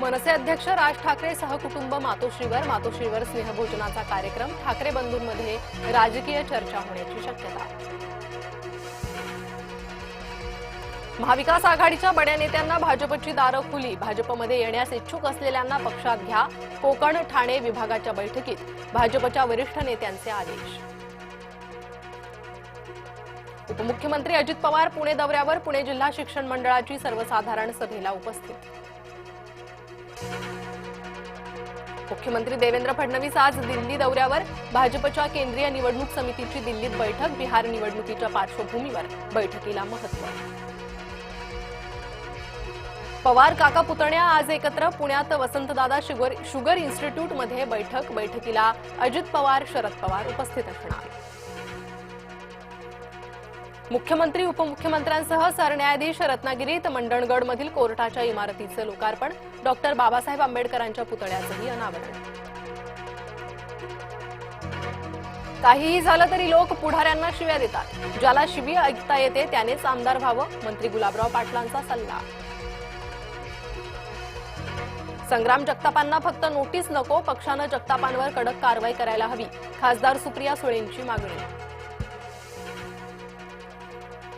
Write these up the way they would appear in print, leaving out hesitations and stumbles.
मनसे अध्यक्ष राज ठाकरे सहकुटुंब मातोश्रीवर स्नेहभोजनाचा कार्यक्रम। ठाकरे बंधूंमध्ये राजकीय चर्चा होण्याची शक्यता। महाविकास आघाडीच्या बड्या नेत्यांना भाजपची दारं खुली। भाजपमध्ये येण्यास इच्छुक असलेल्यांना पक्षात घ्या। कोकण ठाणे विभागाच्या बैठकीत भाजपच्या वरिष्ठ नेत्यांचे आदेश। उपमुख्यमंत्री अजित पवार पुणे दौऱ्यावर। पुणे जिल्हा शिक्षण मंडळाची सर्वसाधारण सभेला उपस्थित। मुख्यमंत्री देवेंद्र फडणवीस आज दिल्ली दौऱ्यावर। भाजपच्या केंद्रीय निवडणूक समितीची दिल्लीत बैठक। बिहार निवडणुकीच्या पार्श्वभूमीवर बैठकीला महत्त्व। पवार काका पुतण्या आज एकत्र। पुण्यात वसंतदादा शुगर इन्स्टिट्यूटमध्ये बैठक। बैठकीला अजित पवार शरद पवार उपस्थित असणार। मुख्यमंत्री उपमुख्यमंत्र्यांसह सरन्यायाधीश रत्नागिरीत। मंडणगडमधील कोर्टाच्या इमारतीचं लोकार्पण। डॉक्टर बाबासाहेब आंबेडकरांच्या पुतळ्याचंही अनावरण। काहीही झालं तरी लोक पुढाऱ्यांना शिव्या देतात। ज्याला शिवी ऐकता येते त्यानेच आमदार व्हावं, मंत्री गुलाबराव पाटलांचा सल्ला। संग्राम जगतापांना फक्त नोटीस नको, पक्षानं जगतापांवर कडक कारवाई करायला हवी, खासदार सुप्रिया सुळेंची मागणी।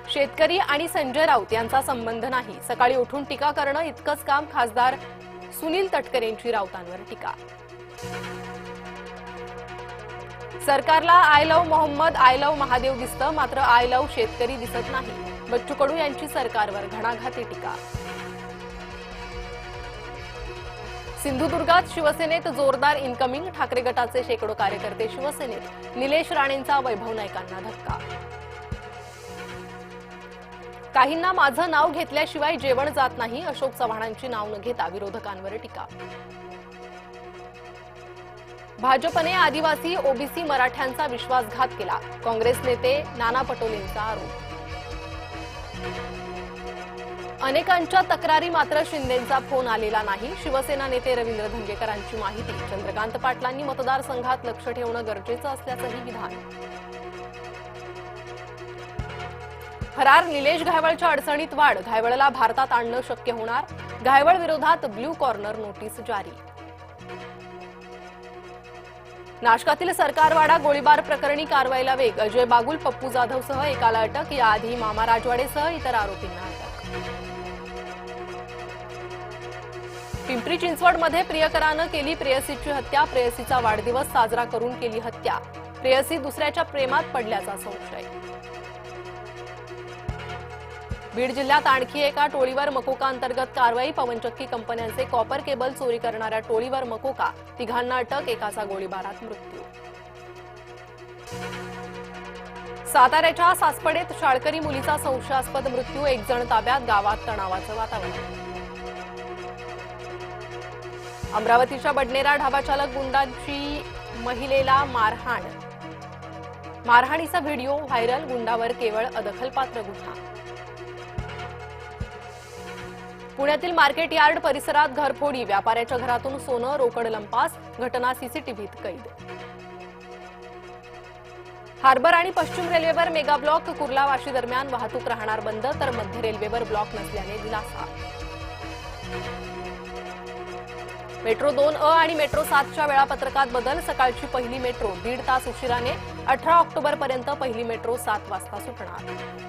शेतकरी आणि संजय राऊत यांचा संबंध नाही, सकाळी उठून टीका करणं इतकंच काम, खासदार सुनील तटकरेंची राऊतांवर टीका। सरकारला I love Mohammed, I love Mahadev दिसतं, मात्र आय लव्ह शेतकरी दिसत नाही, बच्चू कडू यांची सरकारवर घणाघाती टीका। सिंधुदुर्गात शिवसेनेत जोरदार इनकमिंग। ठाकरे गटाचे शेकडो कार्यकर्ते शिवसेनेत। निलेश राणेंचा वैभव नाईकांना धक्का। काहींना माझं नाव घेतल्याशिवाय जेवण जात नाही, अशोक चव्हाणांची नाव न घेता विरोधकांवर टीका। भाजपने आदिवासी ओबीसी मराठ्यांचा विश्वासघात केला, काँग्रेस नेते नाना पटोलेंचा आरोप। अनेकांच्या तक्रारी मात्र शिंदेंचा फोन आलेला नाही, शिवसेना नेते रवींद्र धंगेकरांची माहिती। चंद्रकांत पाटलांनी मतदारसंघात लक्ष ठेवणं गरजेचं असल्याचंही विधान। फरार निलेश घायवळच्या अडचणीत वाढ, घायवळला भारतात आणणं शक्य होणार, घायवळ विरोधात ब्ल्यू कॉर्नर नोटीस जारी। नाशकातील सरकारवाडा गोळीबार प्रकरणी कारवाईला वेग, अजय बागुल पप्पू जाधवसह एकाला अटक, याआधी मामा राजवाडेसह इतर आरोपींना अटक। पिंपरी चिंचवडमध्ये प्रियकरानं केली प्रेयसीची हत्या, प्रेयसीचा वाढदिवस साजरा करून केली हत्या, प्रेयसी दुसऱ्याच्या प्रेमात पडल्याचा संशय। बीड जिल्ह्यात आणखी एका टोळीवर मकोका अंतर्गत कारवाई, पवनचक्की कंपन्यांचे कॉपर केबल चोरी करणाऱ्या टोळीवर मकोका, तिघांना अटक, एकाचा गोळीबारात मृत्यू। साताऱ्याच्या सासपडेत शाळकरी मुलीचा संशयास्पद मृत्यू, एक जण ताब्यात, गावात तणावाचं वातावरण। अमरावतीच्या बडनेरा ढाबाचालक गुंडाची महिलेला मारहाण, मारहाणीचा व्हिडिओ व्हायरल, गुंडावर केवळ अदखलपात्र गुन्हा। पुण्यातील मार्केट यार्ड परिसरात घरफोडी, व्यापाऱ्याच्या घरातून सोनं रोकड लंपास, घटना सीसीटीव्हीत कैद। हार्बर आणि पश्चिम रेल्वेवर मेगा ब्लॉक, कुर्ला वाशी दरम्यान वाहतूक राहणार बंद, तर मध्य रेल्वेवर ब्लॉक नसल्याने दिलासा। मेट्रो 2 अ आणि मेट्रो 7च्या वेळापत्रकात बदल, सकाळची पहिली मेट्रो 1.5 तास उशिराने, 18 ऑक्टोबरपर्यंत पहिली मेट्रो 7 वाजता सुटणार।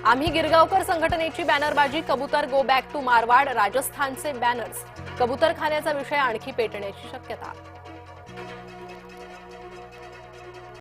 आम्ही गिरगावकर संघटनेची बॅनरबाजी, कबूतर गो बॅक टू मारवाड, राजस्थानचे बॅनर्स, कबूतरखान्याचा विषय आणखी पेटण्याची शक्यता।